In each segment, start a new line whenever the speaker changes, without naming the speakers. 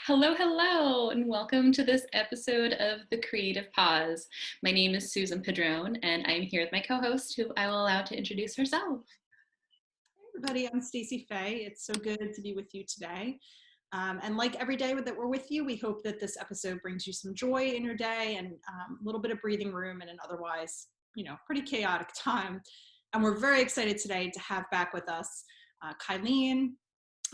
Hello, hello, and welcome to this episode of The Creative Pause. My name is Susan Padron, and I'm here with my co-host, who I will allow to introduce herself.
Hey everybody, I'm Stacey Faye. It's so good to be with you today. And like every day that we're with you, we hope that this episode brings you some joy in your day and a little bit of breathing room in an otherwise, pretty chaotic time. And we're very excited today to have back with us Kylene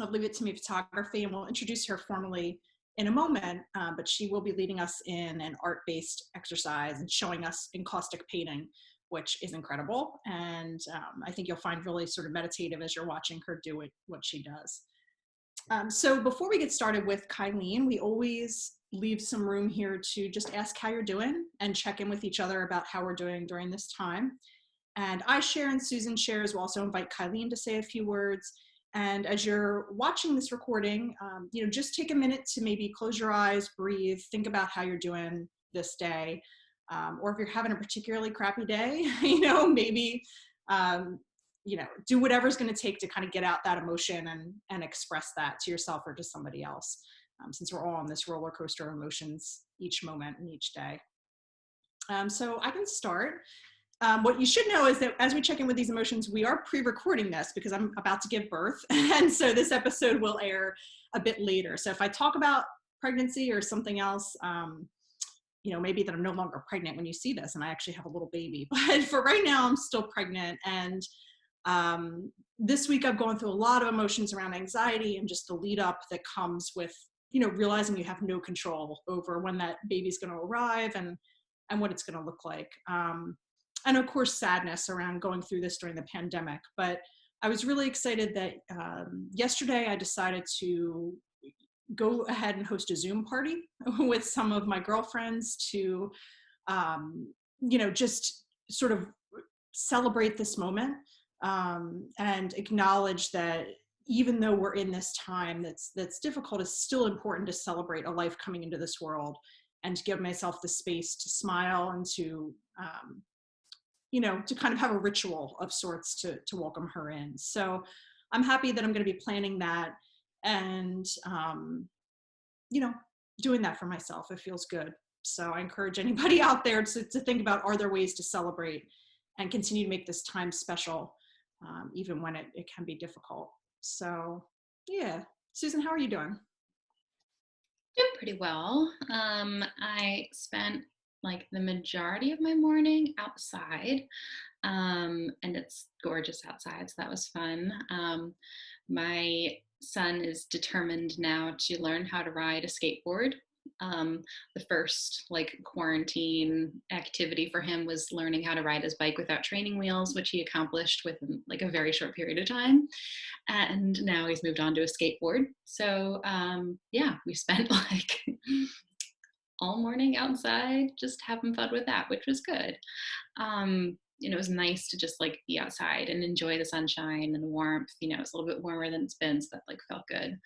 of Leave It To Me Photography, and we'll introduce her formally in a moment, but she will be leading us in an art-based exercise and showing us encaustic painting, which is incredible. And I think you'll find really sort of meditative as you're watching her do it, what she does. So before we get started with Kylene, we always leave some room here to just ask how you're doing and check in with each other about how we're doing during this time. And I share and Susan shares. We'll also invite Kylene to say a few words. And as you're watching this recording, just take a minute to maybe close your eyes, breathe, think about how you're doing this day. Or if you're having a particularly crappy day, maybe, do whatever's going to take to kind of get out that emotion and express that to yourself or to somebody else, since we're all on this roller coaster of emotions each moment and each day. So I can start. What you should know is that as we check in with these emotions, we are pre-recording this because I'm about to give birth. And so this episode will air a bit later. So if I talk about pregnancy or something else, maybe that I'm no longer pregnant when you see this and I actually have a little baby. But for right now, I'm still pregnant. And this week I've gone through a lot of emotions around anxiety and just the lead up that comes with, realizing you have no control over when that baby's going to arrive and what it's going to look like. And of course, sadness around going through this during the pandemic. But I was really excited that yesterday I decided to go ahead and host a Zoom party with some of my girlfriends to, just sort of celebrate this moment and acknowledge that even though we're in this time that's difficult, it's still important to celebrate a life coming into this world and to give myself the space to smile and to kind of have a ritual of sorts to welcome her in. So I'm happy that I'm going to be planning that and, doing that for myself. It feels good. So I encourage anybody out there to think about, are there ways to celebrate and continue to make this time special, even when it can be difficult. So yeah. Susan, how are you doing?
Doing pretty well. I spent like the majority of my morning outside, and it's gorgeous outside, so that was fun. My son is determined now to learn how to ride a skateboard. The first like quarantine activity for him was learning how to ride his bike without training wheels, which he accomplished within like a very short period of time. And now he's moved on to a skateboard. So we spent like all morning outside just having fun with that, which was good. It was nice to just like be outside and enjoy the sunshine and the warmth. It's a little bit warmer than it's been, so that like felt good.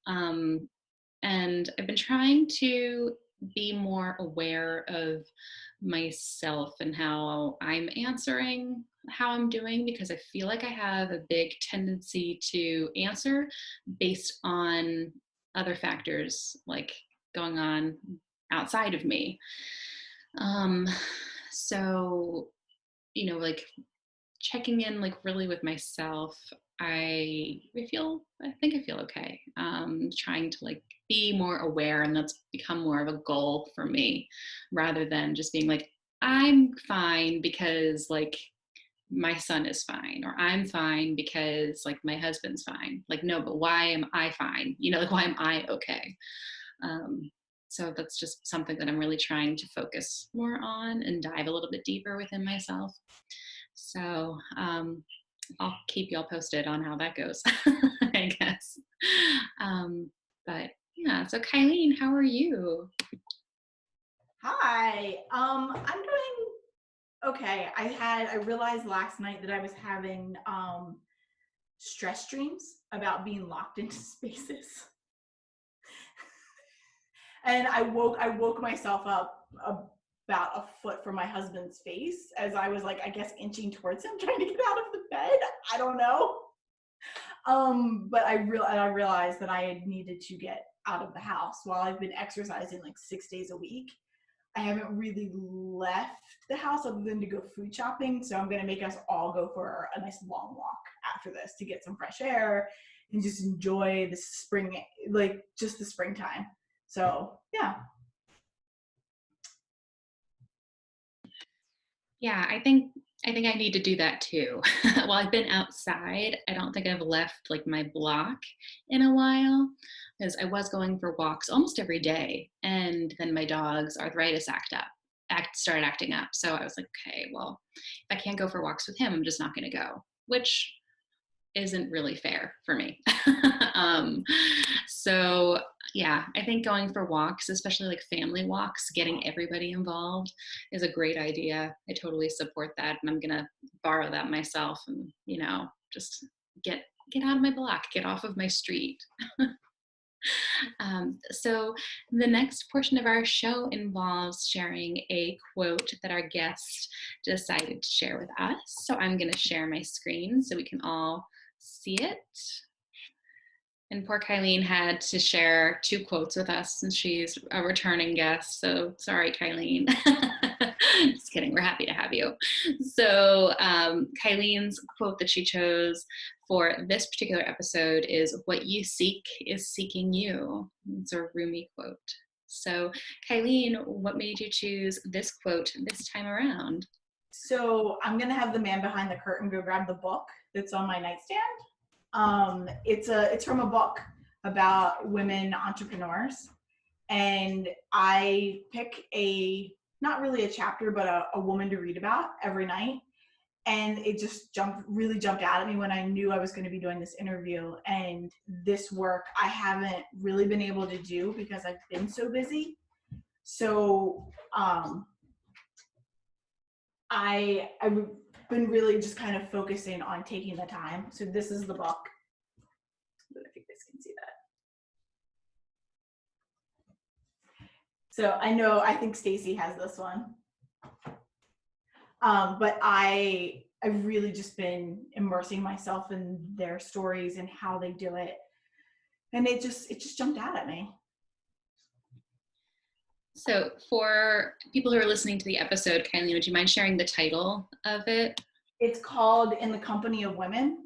And I've been trying to be more aware of myself and how I'm answering how I'm doing, because I feel like I have a big tendency to answer based on other factors like going on outside of me. So, like checking in like really with myself, I think I feel okay. Trying to like be more aware, and that's become more of a goal for me rather than just being like, I'm fine because like my son is fine, or I'm fine because like my husband's fine. Like, no, but why am I fine? Like why am I okay? So that's just something that I'm really trying to focus more on and dive a little bit deeper within myself. So I'll keep y'all posted on how that goes, I guess. But yeah, so Kylene, how are you?
Hi, I'm doing okay. I realized last night that I was having stress dreams about being locked into spaces. And I woke myself up about a foot from my husband's face as I was like, I guess, inching towards him, trying to get out of the bed. I don't know. But I realized that I needed to get out of the house. While I've been exercising like 6 days a week, I haven't really left the house other than to go food shopping. So I'm going to make us all go for a nice long walk after this to get some fresh air and just enjoy the spring, like just the springtime. So yeah.
Yeah, I think I need to do that too. While I've been outside, I don't think I've left like my block in a while because I was going for walks almost every day, and then my dog's arthritis started acting up. So I was like, okay, well, if I can't go for walks with him, I'm just not going to go, which isn't really fair for me. um, so yeah, I think going for walks, especially like family walks, getting everybody involved is a great idea. I totally support that. And I'm going to borrow that myself and, just get out of my block, get off of my street. So the next portion of our show involves sharing a quote that our guest decided to share with us. So I'm going to share my screen so we can all see it. And poor Kylene had to share 2 quotes with us since she's a returning guest. So sorry, Kylene. Just kidding. We're happy to have you. So Kylene's quote that she chose for this particular episode is, "What you seek is seeking you." It's a Rumi quote. So Kylene, what made you choose this quote this time around?
So I'm going to have the man behind the curtain go grab the book that's on my nightstand. It's from a book about women entrepreneurs, and I pick not really a chapter, but a woman to read about every night. And it just really jumped out at me when I knew I was going to be doing this interview. And this work I haven't really been able to do because I've been so busy. So I've been really just kind of focusing on taking the time. So this is the book. I don't know if you guys can see that. So I think Stacey has this one. But I've really just been immersing myself in their stories and how they do it. And it just jumped out at me.
So for people who are listening to the episode, Kylene, would you mind sharing the title of it?
It's called In the Company of Women.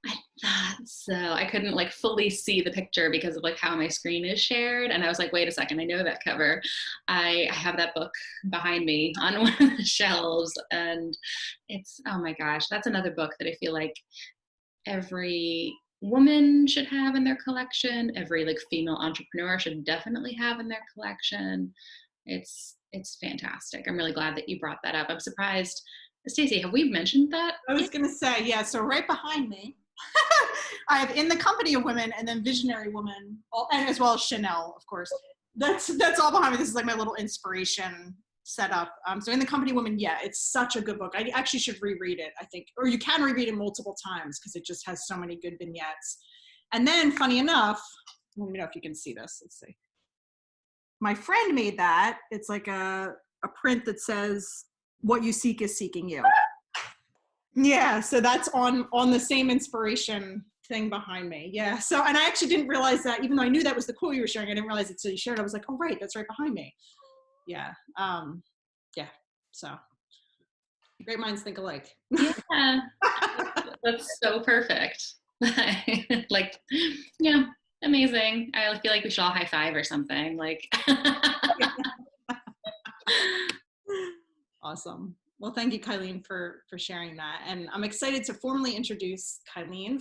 I thought so. I couldn't like fully see the picture because of like how my screen is shared. And I was like, wait a second, I know that cover. I have that book behind me on one of the shelves. And it's, oh my gosh, that's another book that I feel like every woman should have in their collection. Every like female entrepreneur should definitely have in their collection. It's fantastic. I'm really glad that you brought that up. I'm surprised. Stacey, have we mentioned that?
I was going to say, yeah, so right behind me, I have In the Company of Women and then Visionary Woman, and as well as Chanel, of course. That's all behind me. This is like my little inspiration setup. So In the Company of Women, yeah, it's such a good book. I actually should reread it, I think, or you can reread it multiple times because it just has so many good vignettes. And then, funny enough, let me know if you can see this. Let's see. My friend made that. It's like a print that says, "What you seek is seeking you." Yeah, so that's on the same inspiration thing behind me. Yeah, so, and I actually didn't realize that, even though I knew that was the quote you were sharing, I didn't realize it, so you shared it. I was like, oh right, that's right behind me. Yeah, yeah, so great minds think alike.
Yeah, that's so perfect. Like, yeah, amazing. I feel like we should all high five or something. Like,
Awesome. Well, thank you, Kylene, for sharing that. And I'm excited to formally introduce Kylene.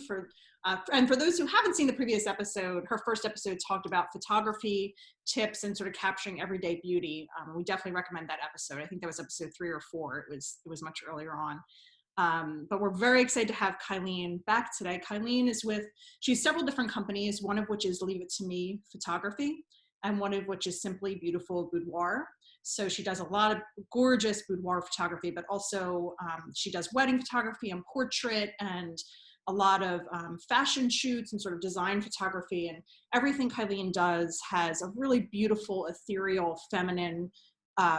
And for those who haven't seen the previous episode, her first episode talked about photography tips and sort of capturing everyday beauty. We definitely recommend that episode. I think that was episode 3 or 4. It was much earlier on. But we're very excited to have Kylene back today. Kylene she has several different companies, one of which is Leave It To Me Photography, and one of which is Simply Beautiful Boudoir. So she does a lot of gorgeous boudoir photography, but also she does wedding photography and portrait and a lot of fashion shoots and sort of design photography. And everything Kylene does has a really beautiful, ethereal, feminine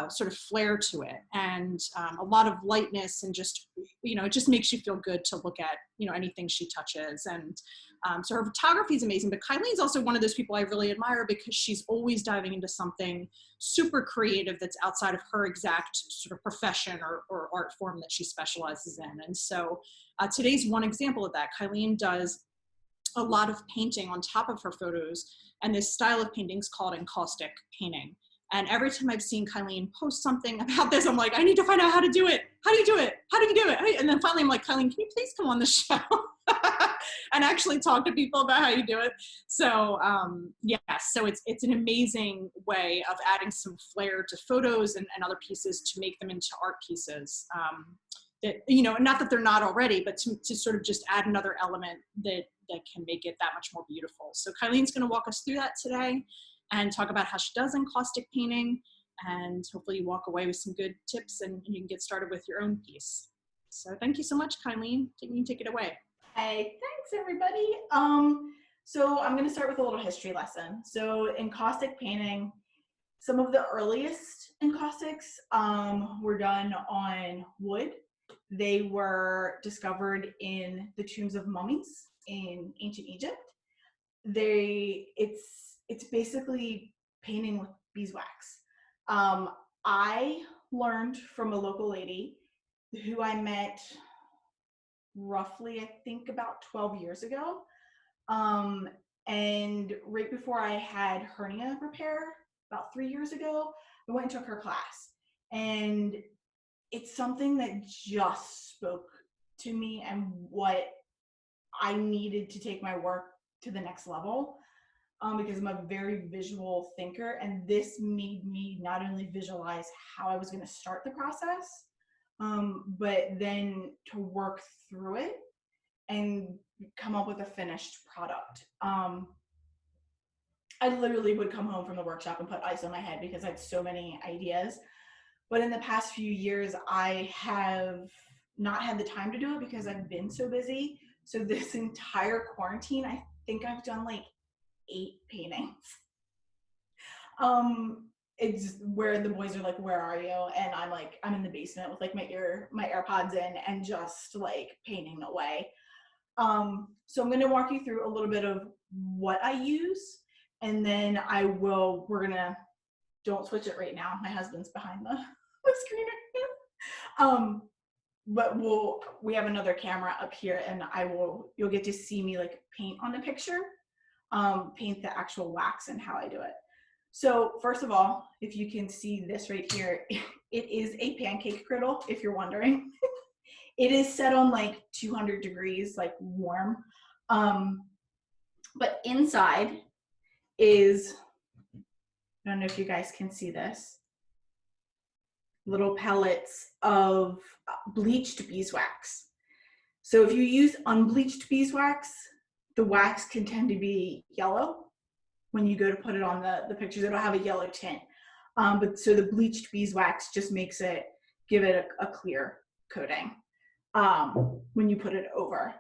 sort of flair to it, and a lot of lightness, and just, it just makes you feel good to look at, anything she touches. And so her photography is amazing, but Kylene's also one of those people I really admire because she's always diving into something super creative that's outside of her exact sort of profession or art form that she specializes in. And so today's one example of that. Kylene does a lot of painting on top of her photos, and this style of painting is called encaustic painting. And every time I've seen Kylene post something about this, I'm like, I need to find out how to do it. How do you do it? How do you do it? And then finally I'm like, Kylene, can you please come on the show and actually talk to people about how you do it? So yeah, so it's an amazing way of adding some flair to photos and other pieces to make them into art pieces. That, not that they're not already, but to sort of just add another element that can make it that much more beautiful. So Kylene's gonna walk us through that today and talk about how she does encaustic painting, and hopefully you walk away with some good tips and you can get started with your own piece. So thank you so much, Kylene. You take it away.
Hey, thanks everybody. So I'm going to start with a little history lesson. So encaustic painting, some of the earliest encaustics were done on wood. They were discovered in the tombs of mummies in ancient Egypt. It's basically painting with beeswax. I learned from a local lady who I met roughly, I think, about 12 years ago. And right before I had hernia repair, about 3 years ago, I went and took her class. And it's something that just spoke to me and what I needed to take my work to the next level. Because I'm a very visual thinker, and this made me not only visualize how I was going to start the process, but then to work through it and come up with a finished product. I literally would come home from the workshop and put ice on my head because I had so many ideas. But in the past few years, I have not had the time to do it because I've been so busy. So this entire quarantine, I think I've done like 8 paintings. It's where the boys are like, where are you? And I'm like, I'm in the basement with like my AirPods in and just like painting away. So I'm going to walk you through a little bit of what I use, and then don't switch it right now. My husband's behind the screen right now. But we have another camera up here, and you'll get to see me like paint on a picture, paint the actual wax and how I do it. So first of all, if you can see this right here, it is a pancake griddle, if you're wondering. It is set on like 200 degrees, like warm. But inside is, I don't know if you guys can see this, little pellets of bleached beeswax. So if you use unbleached beeswax, the wax can tend to be yellow. When you go to put it on the pictures, it'll have a yellow tint. But so the bleached beeswax just give it a clear coating when you put it over.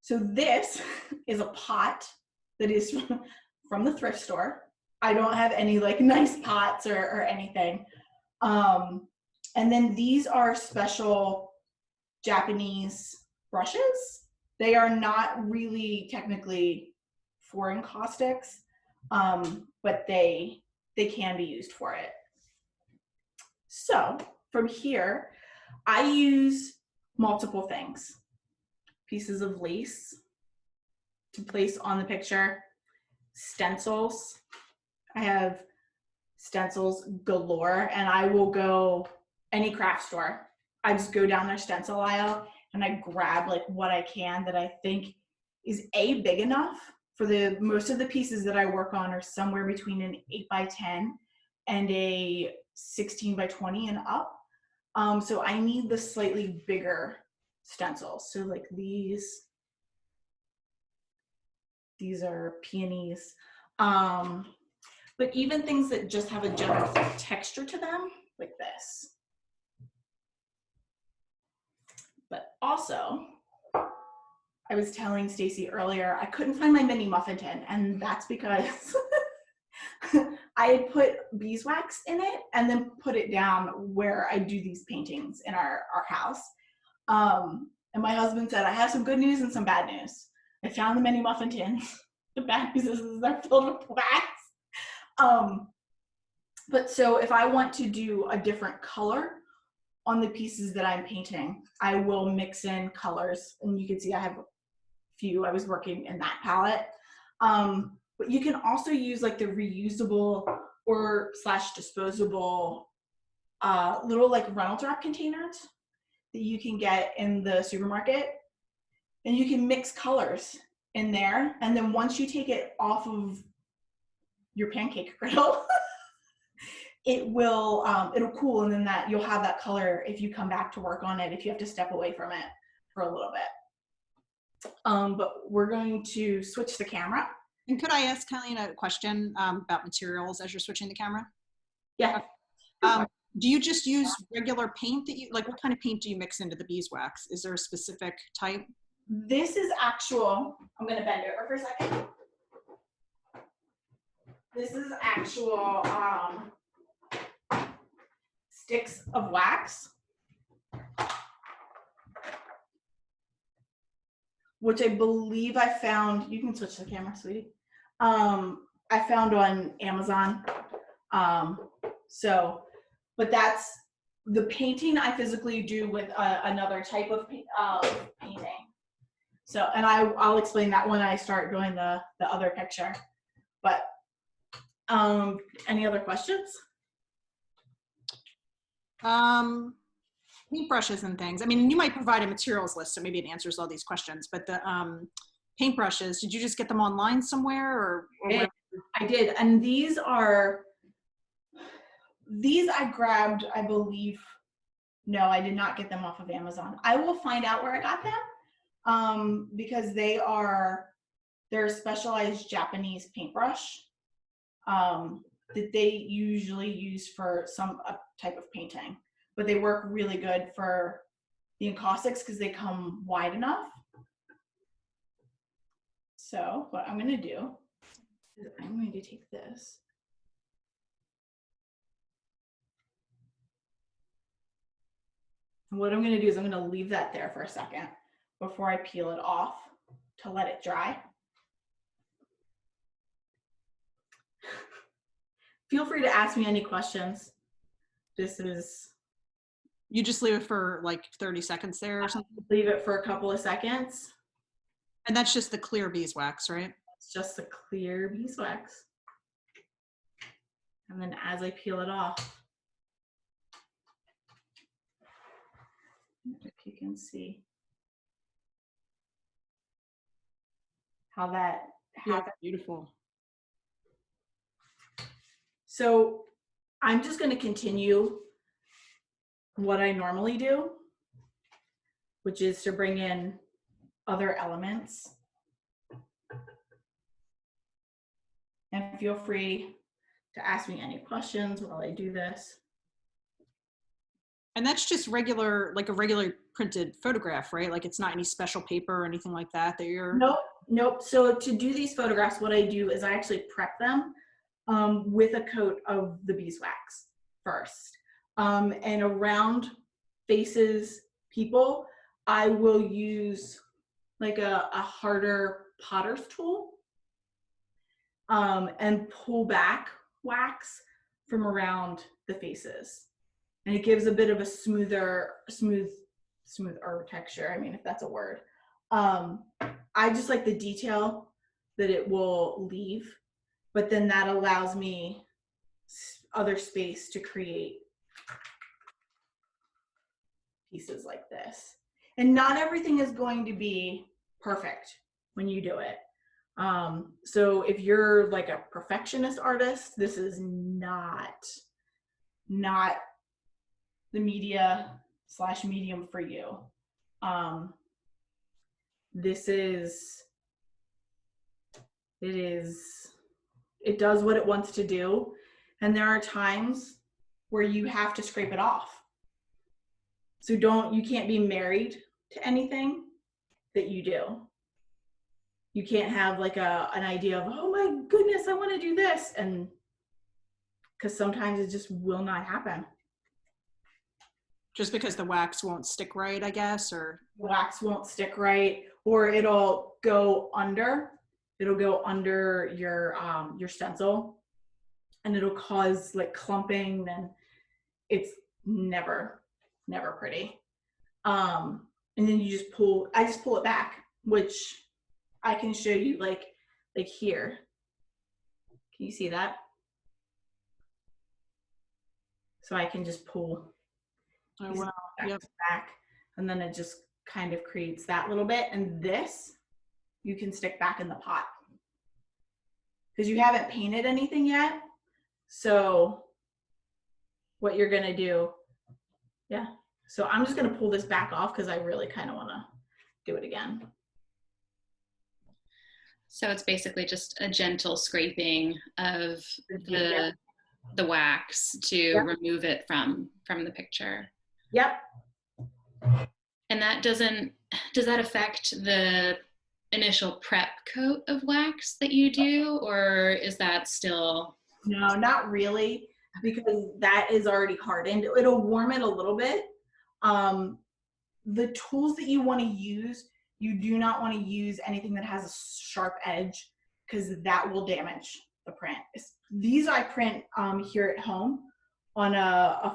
So this is a pot that is from the thrift store. I don't have any like nice pots or anything. And then these are special Japanese brushes. They are not really technically for encaustics, but they can be used for it. So from here, I use multiple things. Pieces of lace to place on the picture, stencils. I have stencils galore, and I will go any craft store. I just go down their stencil aisle and I grab like what I can that I think is big enough for most of the pieces that I work on are somewhere between an 8x10 and a 16x20 and up. So I need the slightly bigger stencils. So like these are peonies. But even things that just have a general texture to them, like this. But also, I was telling Stacey earlier, I couldn't find my mini muffin tin, and that's because I put beeswax in it and then put it down where I do these paintings in our house. And my husband said, I have some good news and some bad news. I found the mini muffin tins. The bad news is they're filled with wax. But so if I want to do a different color on the pieces that I'm painting, I will mix in colors. And you can see I have a few. I was working in that palette. But you can also use like the reusable or / disposable little like Reynolds wrap containers that you can get in the supermarket. And you can mix colors in there. And then once you take it off of your pancake griddle, it will it'll cool, and then that you'll have that color if you come back to work on it, if you have to step away from it for a little bit. But we're going to switch the camera.
And could I ask Kylene a question about materials as you're switching the camera?
Yeah.
Do you just use regular paint that you, like what kind of paint do you mix into the beeswax? Is there a specific type?
This is actual, I'm gonna bend over for a second. This is actual sticks of wax, which I believe I found, you can switch the camera, sweetie. I found on Amazon. But that's the painting I physically do with another type of painting. So, and I'll explain that when I start doing the other picture. But any other questions?
Paintbrushes and things. I mean, you might provide a materials list, so maybe it answers all these questions, but the paintbrushes, did you just get them online somewhere or
I did. And these I grabbed, I believe, no, I did not get them off of Amazon. I will find out where I got them because they're a specialized Japanese paintbrush that they usually use for some type of painting, but they work really good for the encaustics because they come wide enough. So what I'm going to do is I'm going to take this. And what I'm going to do is I'm going to leave that there for a second before I peel it off to let it dry. Feel free to ask me any questions.
You just leave it for like 30 seconds there or something?
Leave it for a couple of seconds.
And that's just the clear beeswax, right?
It's just the clear beeswax. And then as I peel it off, if you can see how that happens.
Beautiful.
So I'm just going to continue what I normally do, which is to bring in other elements. And feel free to ask me any questions while I do this.
And that's just regular, like a regular printed photograph, right? Like it's not any special paper or anything like that you're...
Nope. So to do these photographs, what I do is I actually prep them with a coat of the beeswax first. And around faces, people, I will use like a harder potter's tool and pull back wax from around the faces. And it gives a bit of a smoother texture. I mean, if that's a word. I just like the detail that it will leave, but then that allows me other space to create pieces like this. And not everything is going to be perfect when you do it. So if you're like a perfectionist artist, this is not the media/medium for you. It does what it wants to do. And there are times where you have to scrape it off. So you can't be married to anything that you do. You can't have like an idea of, oh my goodness, I want to do this, and because sometimes it just will not happen.
Just because the wax won't stick right, I guess, or
The wax won't stick right, or it'll go under. It'll go under your stencil, and it'll cause like clumping, and it's never pretty. And then you just pull. I just pull it back, which I can show you like here. Can you see that? So I can just pull
oh wow, yep.
back, and then it just kind of creates that little bit. And this you can stick back in the pot because you haven't painted anything yet. So what you're gonna do, yeah. So I'm just gonna pull this back off because I really kind of want to do it again.
So it's basically just a gentle scraping of the wax to remove it from the picture.
Yep.
And that does that affect the initial prep coat of wax that you do, or is that still?
No, not really, because that is already hardened. It'll warm it a little bit. The tools that you want to use, you do not want to use anything that has a sharp edge because that will damage the print. These I print here at home on a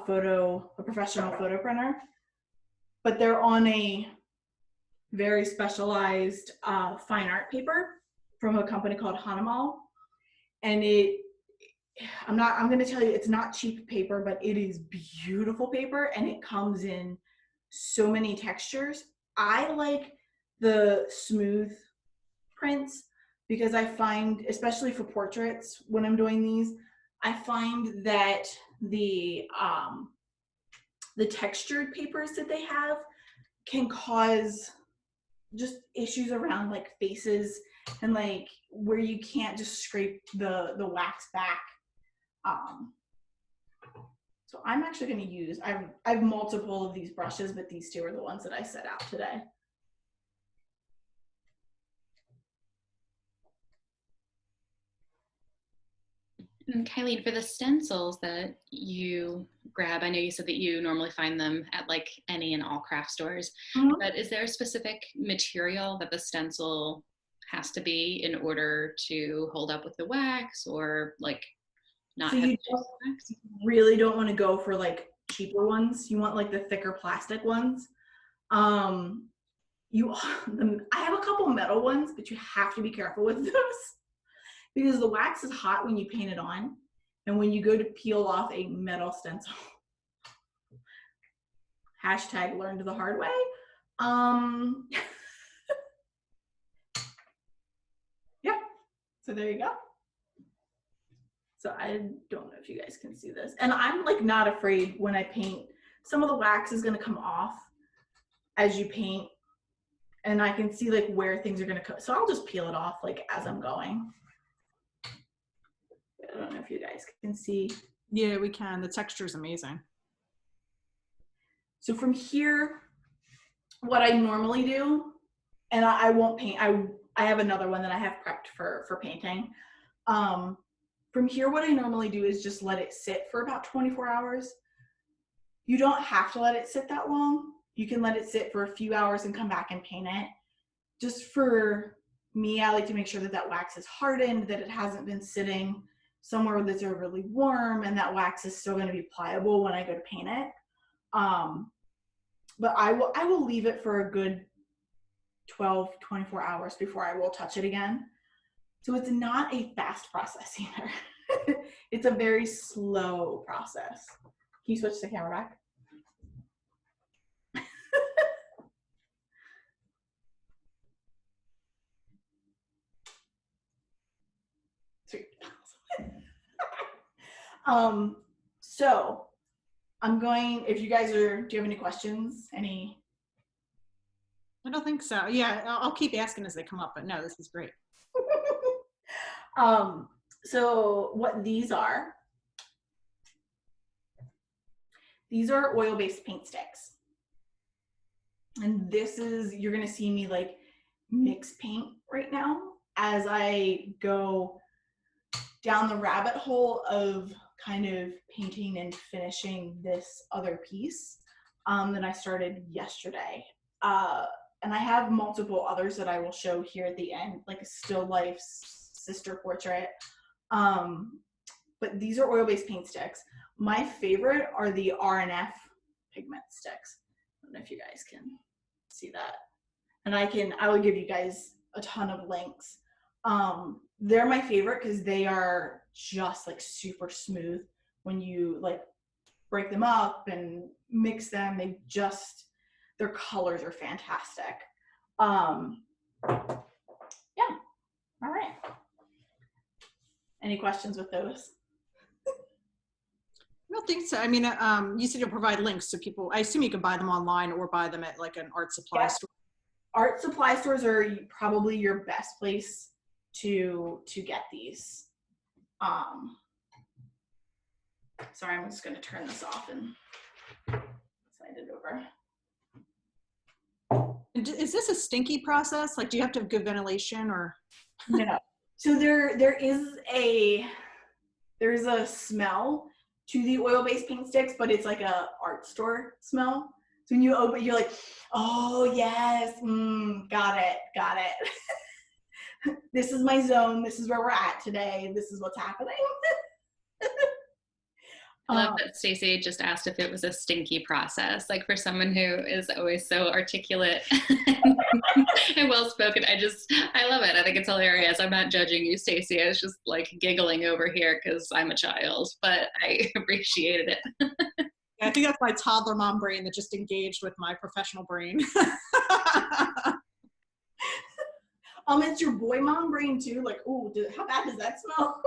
professional photo printer, but they're on a very specialized fine art paper from a company called Hanamal. And I'm going to tell you, it's not cheap paper, but it is beautiful paper, and it comes in so many textures. I like the smooth prints because I find, especially for portraits, when I'm doing these, I find that the textured papers that they have can cause just issues around like faces and like where you can't just scrape the wax back. So I'm actually going to use, I have multiple of these brushes, but these two are the ones that I set out today.
And Kylene, for the stencils that you grab, I know you said that you normally find them at like any and all craft stores, but is there a specific material that the stencil has to be in order to hold up with the wax, or like not
so
have
you
wax?
really don't want to go for like cheaper ones. You want like the thicker plastic ones. I have a couple metal ones, but you have to be careful with those because the wax is hot when you paint it on, and when you go to peel off a metal stencil, hashtag learned the hard way. Yep. So there you go. So I don't know if you guys can see this. And I'm like not afraid when I paint. Some of the wax is going to come off as you paint, and I can see like where things are going to come. So I'll just peel it off like as I'm going. I don't know if you guys can see.
Yeah, we can. The texture is amazing.
So from here, what I normally do, and I won't paint, I have another one that I have prepped for painting. From here, what I normally do is just let it sit for about 24 hours. You don't have to let it sit that long. You can let it sit for a few hours and come back and paint it. Just for me, I like to make sure that that wax is hardened, that it hasn't been sitting somewhere that's really warm, and that wax is still going to be pliable when I go to paint it. But I will leave it for a good 12, 24 hours before I will touch it again. So it's not a fast process either. It's a very slow process. Can you switch the camera back? Sweet. So I'm going, if you guys do you have any questions? I
don't think so. Yeah, I'll keep asking as they come up, but no, this is great.
So what these are oil-based paint sticks. And this is, you're gonna see me like mix paint right now as I go down the rabbit hole of kind of painting and finishing this other piece that I started yesterday. And I have multiple others that I will show here at the end, like a still life sister portrait. But these are oil-based paint sticks. My favorite are the R&F pigment sticks. I don't know if you guys can see that. And I will give you guys a ton of links. They're my favorite because they are just like super smooth when you like break them up and mix them. Their colors are fantastic. Yeah, all right. Any questions with those?
I don't think so. I mean, you said you'll provide links so people, I assume you can buy them online or buy them at like an art supply store.
Art supply stores are probably your best place to get these. Sorry, I'm just going to turn this off and slide it over.
Is this a stinky process? Like, do you have to have good ventilation or?
No. So there's a smell to the oil-based paint sticks, but it's like a art store smell. So when you open, you're like, oh yes, got it. This is my zone. This is where we're at today. This is what's happening.
I love that Stacey just asked if it was a stinky process. Like for someone who is always so articulate and well-spoken, I love it. I think it's hilarious. I'm not judging you, Stacey. I was just like giggling over here because I'm a child, but I appreciated it.
I think that's my toddler mom brain that just engaged with my professional brain.
It's your boy mom brain too. Like, oh, how bad does that smell?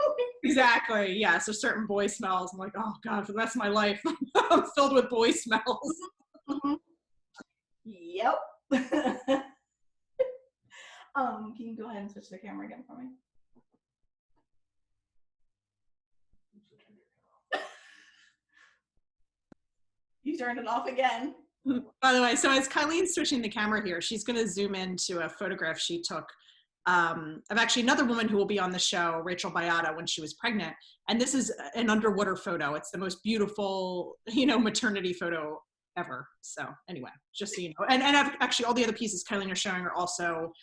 Exactly. Yeah. So certain boy smells. I'm like, oh God, for the rest of my life, I'm filled with boy smells.
Mm-hmm. Yep. Can you go ahead and switch the camera again for me? You turned it off again.
By the way, so as Kylene's switching the camera here, she's going to zoom into a photograph she took of actually another woman who will be on the show, Rachel Bayata, when she was pregnant. And this is an underwater photo. It's the most beautiful, maternity photo ever. So anyway, just so you know. And actually all the other pieces Kylene are showing are also,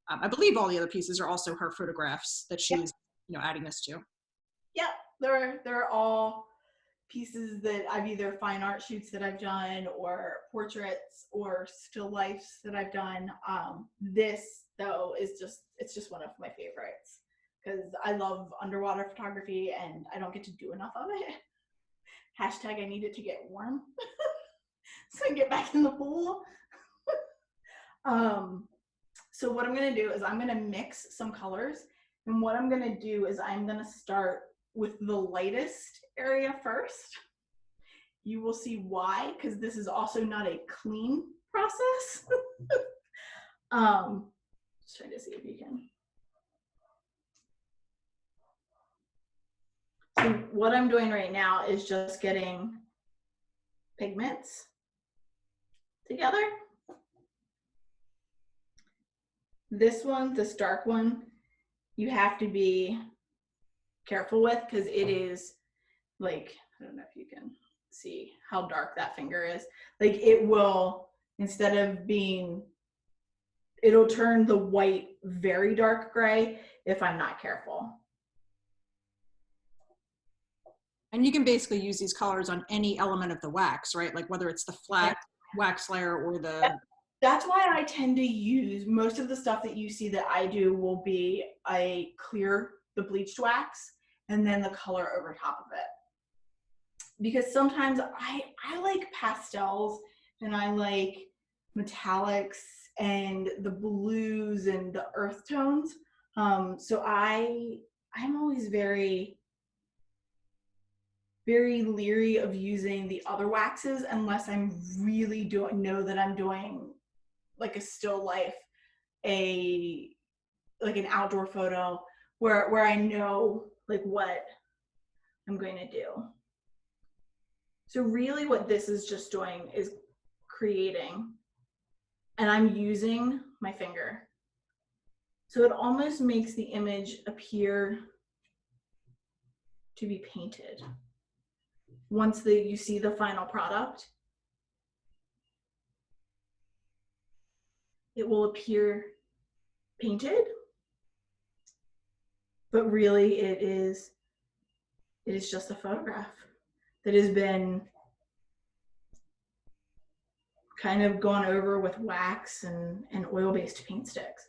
I believe all the other pieces are also her photographs that she's, adding this to.
Yep, they're all pieces that I've either fine art shoots that I've done or portraits or still lifes that I've done. This though it's just one of my favorites because I love underwater photography and I don't get to do enough of it. Hashtag I need it to get warm so I can get back in the pool. So what I'm gonna do is I'm gonna mix some colors, and what I'm gonna do is I'm gonna start with the lightest area first. You will see why, because this is also not a clean process. Just trying to see if you can. So what I'm doing right now is just getting pigments together. This one, this dark one, you have to be careful with because it is like, I don't know if you can see how dark that finger is. Like it will, instead of being, it'll turn the white very dark gray if I'm not careful.
And you can basically use these colors on any element of the wax, right? Like whether it's the flat wax layer or the...
That's why I tend to use, most of the stuff that you see that I do will be a clear, the bleached wax, and then the color over top of it. Because sometimes I like pastels and I like metallics and the blues and the earth tones. So I'm always very, very leery of using the other waxes unless I'm really know that I'm doing like a still life, like an outdoor photo where I know like what I'm going to do. So really what this is just doing is creating, and I'm using my finger. So it almost makes the image appear to be painted. once you see the final product, it will appear painted, but really it is just a photograph that has been kind of gone over with wax and oil-based paint sticks.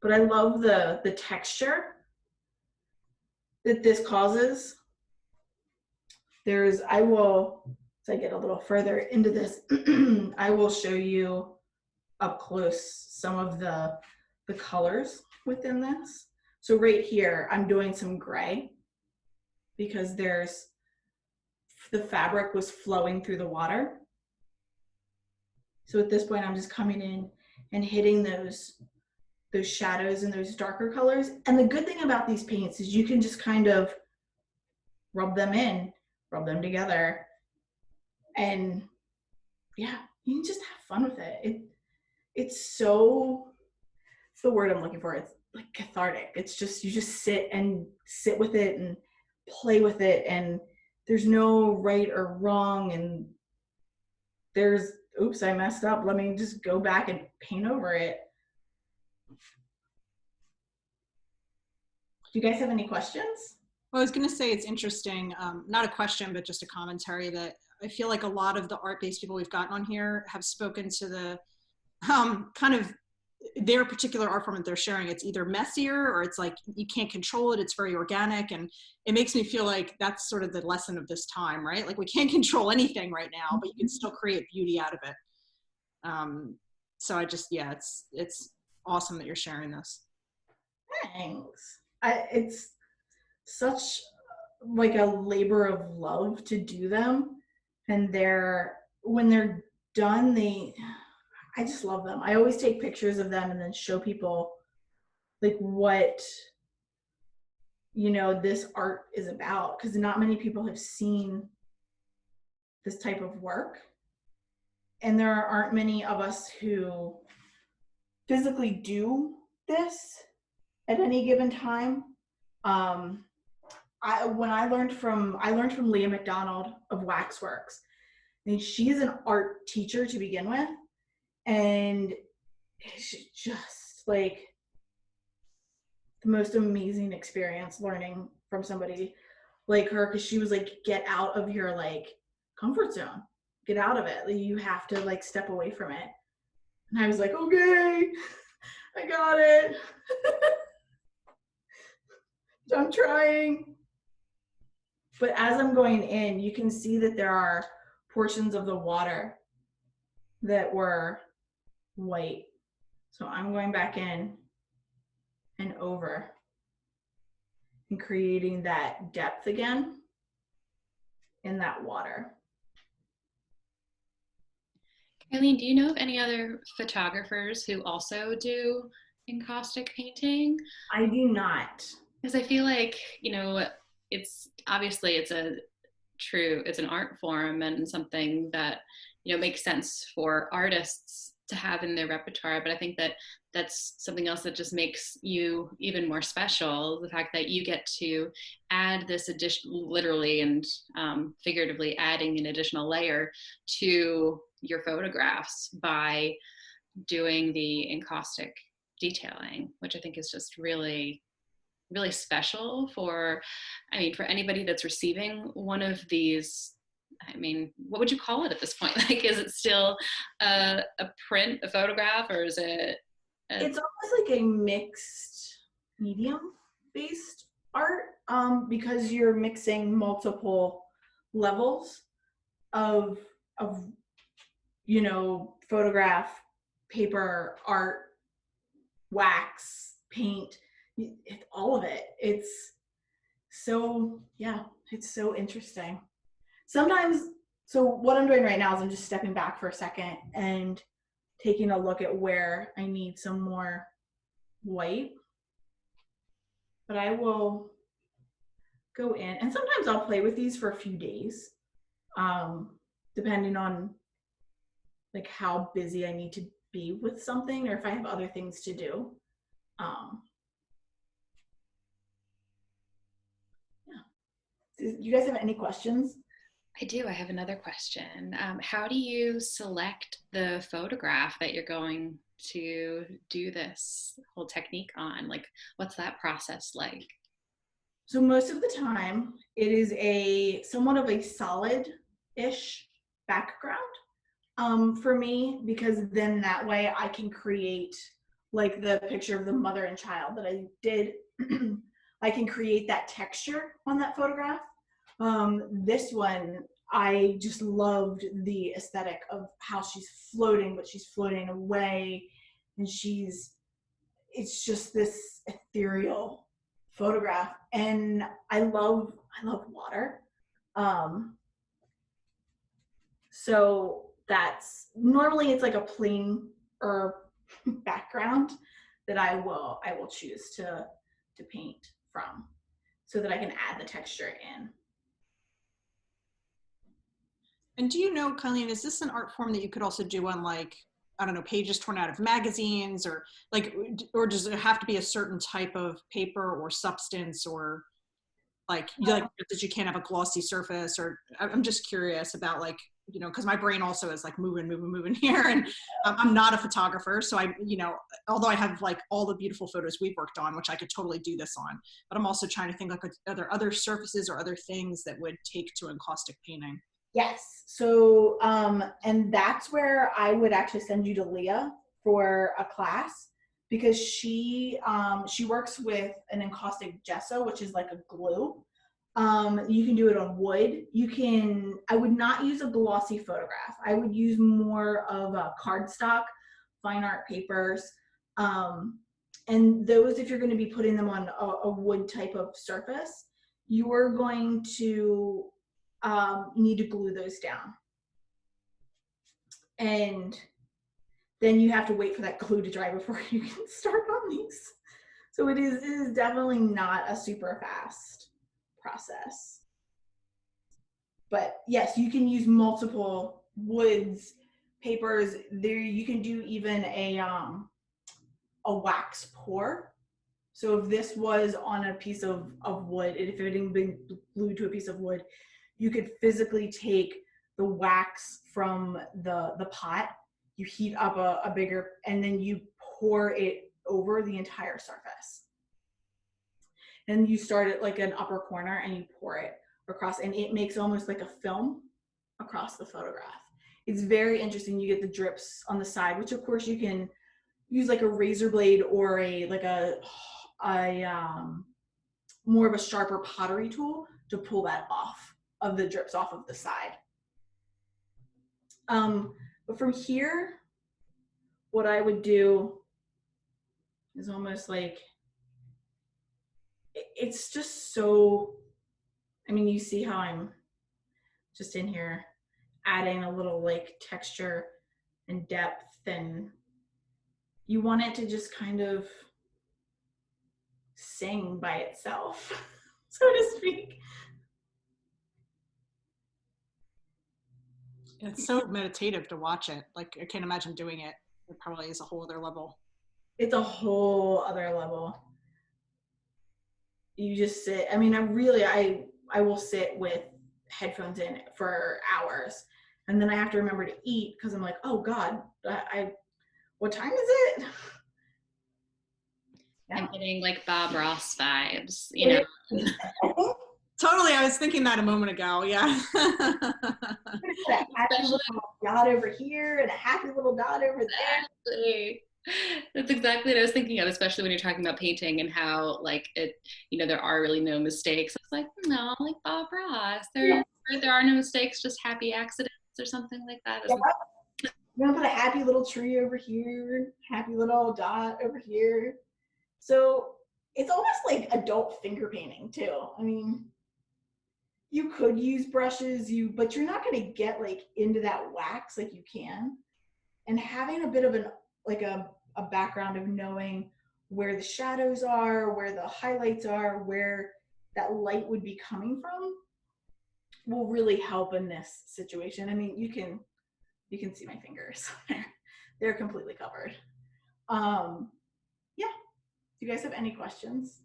But I love the texture that this causes. As I get a little further into this, I will show you up close some of the colors within this. So right here, I'm doing some gray because the fabric was flowing through the water. So at this point, I'm just coming in and hitting those shadows and those darker colors. And the good thing about these paints is you can just kind of rub them together, and yeah, you can just have fun with it. It's the word I'm looking for. It's like cathartic. It's just, you just sit with it and play with it, and there's no right or wrong, and there's, oops, I messed up, let me just go back and paint over it. Do you guys have any questions?
Well, I was going to say it's interesting, not a question, but just a commentary, that I feel like a lot of the art-based people we've gotten on here have spoken to the kind of their particular art form that they're sharing. It's either messier or it's like you can't control it. It's very organic. And it makes me feel like that's sort of the lesson of this time, right? Like we can't control anything right now, but you can still create beauty out of it. So I just, yeah, it's awesome that you're sharing this.
Thanks. It's such like a labor of love to do them, and when they're done, I just love them. I always take pictures of them and then show people like what this art is about, because not many people have seen this type of work, and there aren't many of us who physically do this at any given time. I learned from Leah McDonald of Waxworks, and she's an art teacher to begin with, and it's just like the most amazing experience learning from somebody like her, because she was like, get out of your like comfort zone, get out of it, like, you have to like step away from it. And I was like, okay, I got it. I'm trying. But as I'm going in, you can see that there are portions of the water that were white. So I'm going back in and over and creating that depth again in that water.
Kylene, do you know of any other photographers who also do encaustic painting?
I do not.
Because I feel like, it's obviously it's an art form and something that, makes sense for artists to have in their repertoire. But I think that that's something else that just makes you even more special. The fact that you get to add this literally and figuratively adding an additional layer to your photographs by doing the encaustic detailing, which I think is just really, really special for anybody that's receiving one of these. What would you call it at this point? Like, is it still a print, a photograph, or is it?
It's almost like a mixed medium based art, because you're mixing multiple levels of photograph, paper, art, wax, paint, all of it. It's so interesting. Sometimes, so what I'm doing right now is I'm just stepping back for a second and taking a look at where I need some more white. But I will go in, and sometimes I'll play with these for a few days, depending on like how busy I need to be with something, or if I have other things to do. Do you guys have any questions?
I do. I have another question. How do you select the photograph that you're going to do this whole technique on? Like, what's that process like?
So most of the time, it is a somewhat of a solid-ish background for me, because then that way I can create like the picture of the mother and child that I did. I can create that texture on that photograph. This one, I just loved the aesthetic of how she's floating, but she's floating away, and it's just this ethereal photograph. And I love water. Um, so that's normally it's like a plain or background that I will choose to paint from, so that I can add the texture in.
And do you know, Kylene, is this an art form that you could also do on, like, I don't know, pages torn out of magazines, or like, or does it have to be a certain type of paper or substance, or like that you can't have a glossy surface? Or I'm just curious about, like, because my brain also is like moving here, and I'm not a photographer, so although I have like all the beautiful photos we've worked on, which I could totally do this on, but I'm also trying to think like, are there other surfaces or other things that would take to encaustic painting?
Yes. So, and that's where I would actually send you to Leah for a class, because she works with an encaustic gesso, which is like a glue. You can do it on wood. I would not use a glossy photograph. I would use more of a cardstock, fine art papers. And those, if you're going to be putting them on a wood type of surface, you are going to need to glue those down. And then you have to wait for that glue to dry before you can start on these. So it is definitely not a super fast process. But yes, you can use multiple woods, papers. There you can do even a wax pour. So if this was on a piece of wood, if it had been glued to a piece of wood, you could physically take the wax from the pot, you heat up a bigger, and then you pour it over the entire surface. And you start at like an upper corner and you pour it across, and it makes almost like a film across the photograph. It's very interesting. You get the drips on the side, which of course you can use like a razor blade or a more of a sharper pottery tool to pull that off of the drips off of the side. But from here, what I would do is almost like, it's just so, I mean, you see how I'm just in here adding a little like texture and depth, and you want it to just kind of sing by itself, so to speak.
It's so meditative to watch it. Like, I can't imagine doing it. It probably is a whole other level.
It's a whole other level. You just sit. I mean, I will sit with headphones in for hours, and then I have to remember to eat because I'm like, oh God, what time is it?
I'm getting like Bob Ross vibes,
Totally, I was thinking that a moment ago. Yeah.
A happy little dot over here and a happy little dot over there.
Exactly. That's exactly what I was thinking of, especially when you're talking about painting and how like it, there are really no mistakes. It's like, no, like Bob Ross. There are no mistakes, just happy accidents or something like that.
Yeah. You're gonna put a happy little tree over here, happy little dot over here. So it's almost like adult finger painting too. I mean, you could use brushes, but you're not going to get like into that wax like you can. And having a bit of a background of knowing where the shadows are, where the highlights are, where that light would be coming from will really help in this situation. I mean, you can see my fingers. They're completely covered. Yeah. Do you guys have any questions?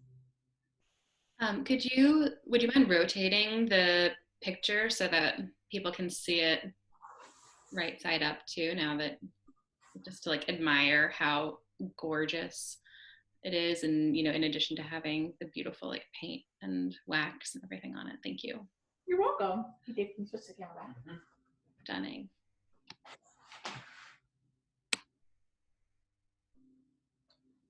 Would you mind rotating the picture so that people can see it right side up too, now that, just to like admire how gorgeous it is. And, in addition to having the beautiful like paint and wax and everything on it. Thank you.
You're welcome. Hey, Dave, can you switch the camera back?
Stunning.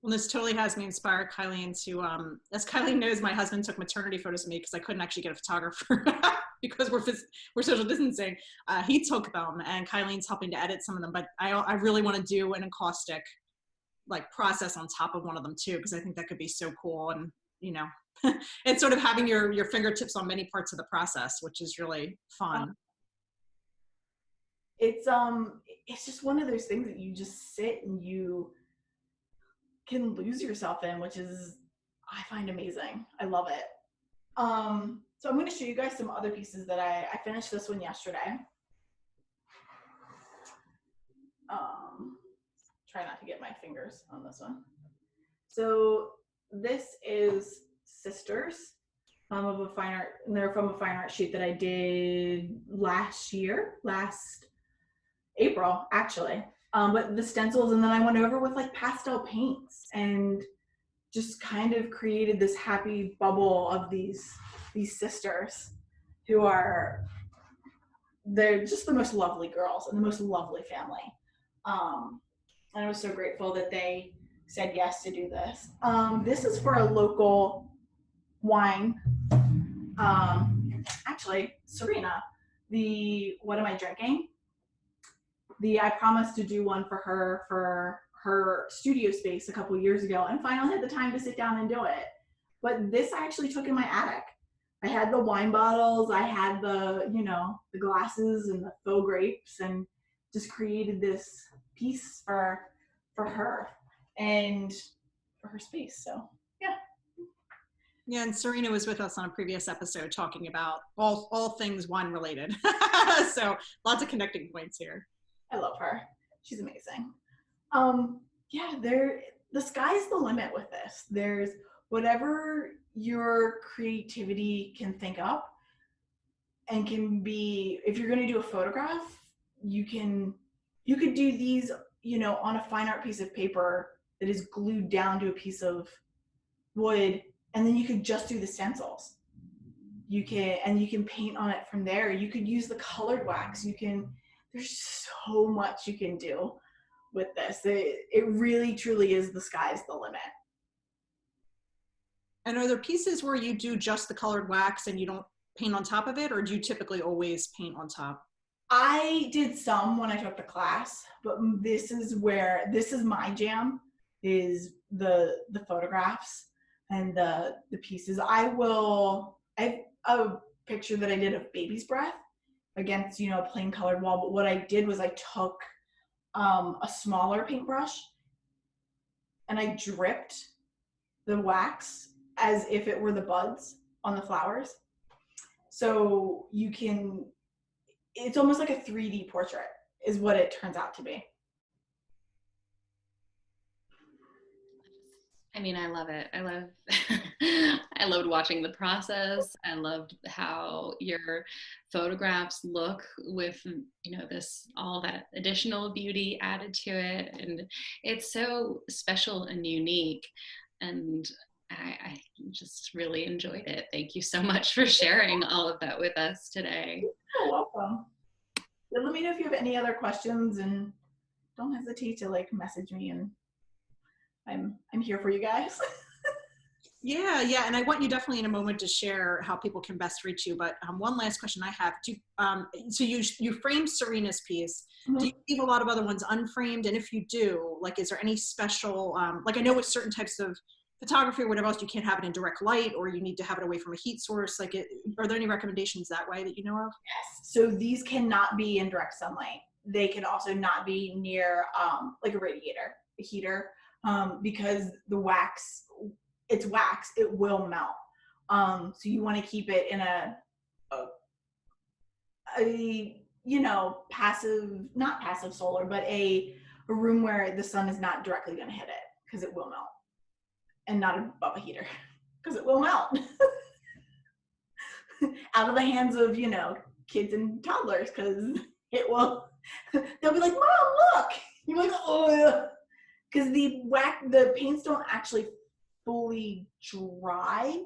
Well, this totally has me inspired, Kylene, to, as Kylene knows, my husband took maternity photos of me because I couldn't actually get a photographer because we're social distancing. He took them, and Kylene's helping to edit some of them, but I really want to do an encaustic like process on top of one of them too, because I think that could be so cool. And, it's sort of having your fingertips on many parts of the process, which is really fun.
It's just one of those things that you just sit and you can lose yourself in, which is, I find amazing. I love it. So I'm going to show you guys some other pieces that I finished this one yesterday. Try not to get my fingers on this one. So this is Sisters of a fine art, and they're from a fine art shoot that I did last April, actually. But the stencils, and then I went over with like pastel paints and just kind of created this happy bubble of these sisters who they're just the most lovely girls and the most lovely family. And I was so grateful that they said yes to do this. This is for a local wine. Actually, Serena, what am I drinking? I promised to do one for her studio space a couple years ago, and finally had the time to sit down and do it. But this I actually took in my attic. I had the wine bottles, I had the glasses and the faux grapes, and just created this piece for her and for her space. So yeah.
Yeah, and Serena was with us on a previous episode talking about all things wine related. So lots of connecting points here.
I love her. She's amazing. Yeah, the sky's the limit with this. There's whatever your creativity can think up and can be. If you're going to do a photograph, you could do these, on a fine art piece of paper that is glued down to a piece of wood, and then you could just do the stencils. You can paint on it from there. You could use the colored wax. There's so much you can do with this. It really, truly is the sky's the limit.
And are there pieces where you do just the colored wax and you don't paint on top of it, or do you typically always paint on top?
I did some when I took the class, but this is my jam, is the photographs and the pieces. I have a picture that I did of baby's breath against, a plain colored wall. But what I did was I took a smaller paintbrush and I dripped the wax as if it were the buds on the flowers. So it's almost like a 3D portrait is what it turns out to be.
I mean, I love it. I loved watching the process. I loved how your photographs look with, all that additional beauty added to it. And it's so special and unique. And I just really enjoyed it. Thank you so much for sharing all of that with us today.
You're welcome. Yeah, let me know if you have any other questions, and don't hesitate to message me, and I'm here for you guys.
Yeah, and I want you definitely in a moment to share how people can best reach you. But one last question I have: so you framed Serena's piece. Mm-hmm. Do you leave a lot of other ones unframed? And if you do, is there any special? I know with certain types of photography or whatever else, you can't have it in direct light, or you need to have it away from a heat source. Are there any recommendations that way that you know of?
Yes. So these cannot be in direct sunlight. They can also not be near a radiator, a heater. Because the wax, it's wax, it will melt. So you want to keep it in a not passive solar, but a room where the sun is not directly going to hit it, because it will melt, and not above a heater because it will melt. out of the hands of, you know, kids and toddlers, because it will, they'll be like, Mom, look. You're like, oh, because the paints don't actually fully dry,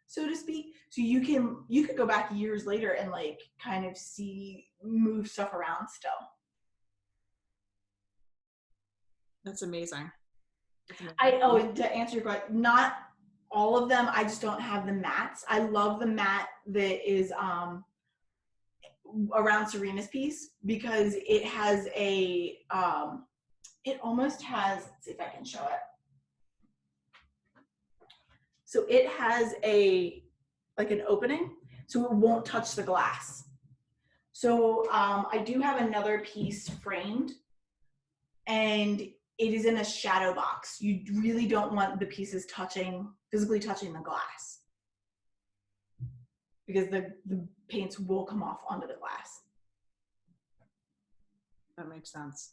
so to speak. So you could go back years later and like kind of move stuff around still.
That's amazing.
To answer your question, not all of them. I just don't have the mattes. I love the matte that is around Serena's piece, because it has a it almost has, let's see if I can show it. So it has like an opening, so it won't touch the glass. So I do have another piece framed, and it is in a shadow box. You really don't want the pieces physically touching the glass, because the paints will come off onto the glass.
That makes sense.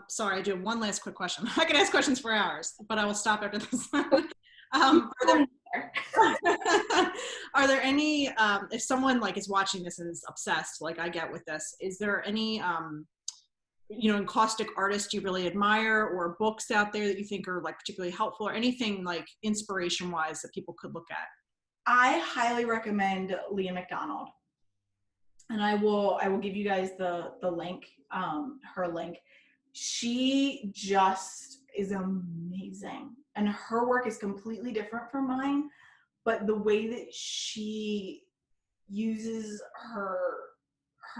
Sorry, I do have one last quick question. I can ask questions for hours, but I will stop after this one. Are there any, if someone like is watching this and is obsessed, like I get with this, is there any, you know, encaustic artists you really admire, or books out there that you think are like particularly helpful, or anything like inspiration wise that people could look at?
I highly recommend Leah McDonald, and I will give you guys the link, her link. She just is amazing, and her work is completely different from mine, but the way that she uses her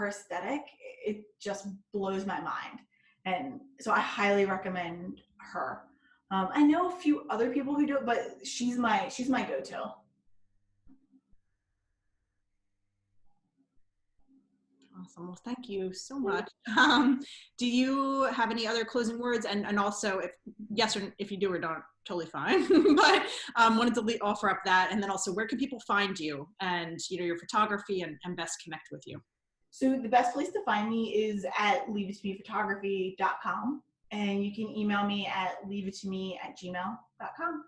aesthetic, it just blows my mind. And so I highly recommend her. I know a few other people who do it, but she's my go-to.
Awesome. Well, thank you so much. Do you have any other closing words? And also, if yes, or if you do or don't, totally fine. But wanted to offer up that, and then also, where can people find you and, you know, your photography, and best connect with you?
So the best place to find me is at leaveittomephotography.com, and you can email me at leaveittome@gmail.com.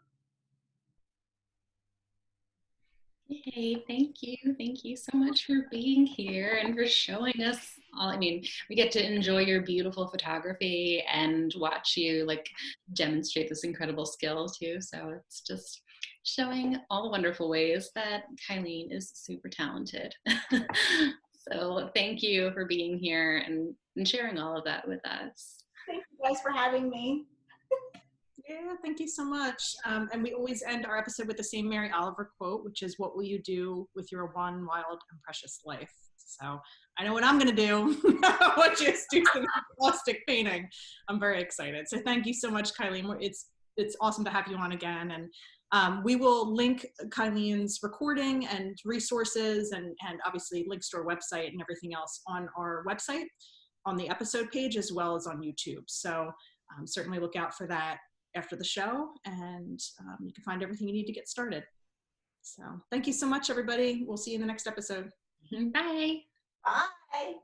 Yay, thank you. Thank you so much for being here and for showing us all. I mean, we get to enjoy your beautiful photography and watch you like demonstrate this incredible skill too. So it's just showing all the wonderful ways that Kylene is super talented. So thank you for being here and sharing all of that with us.
Thank you guys for having me.
Yeah, thank you so much. And we always end our episode with the same Mary Oliver quote, which is, "What will you do with your one wild and precious life?" So I know what I'm going to do, which is do some encaustic painting. I'm very excited. So thank you so much, Kylene. It's awesome to have you on again. And we will link Kylene's recording and resources, and obviously links to our website and everything else on our website, on the episode page, as well as on YouTube. So certainly look out for that after the show, and you can find everything you need to get started. So thank you so much, everybody. We'll see you in the next episode.
Bye.
Bye.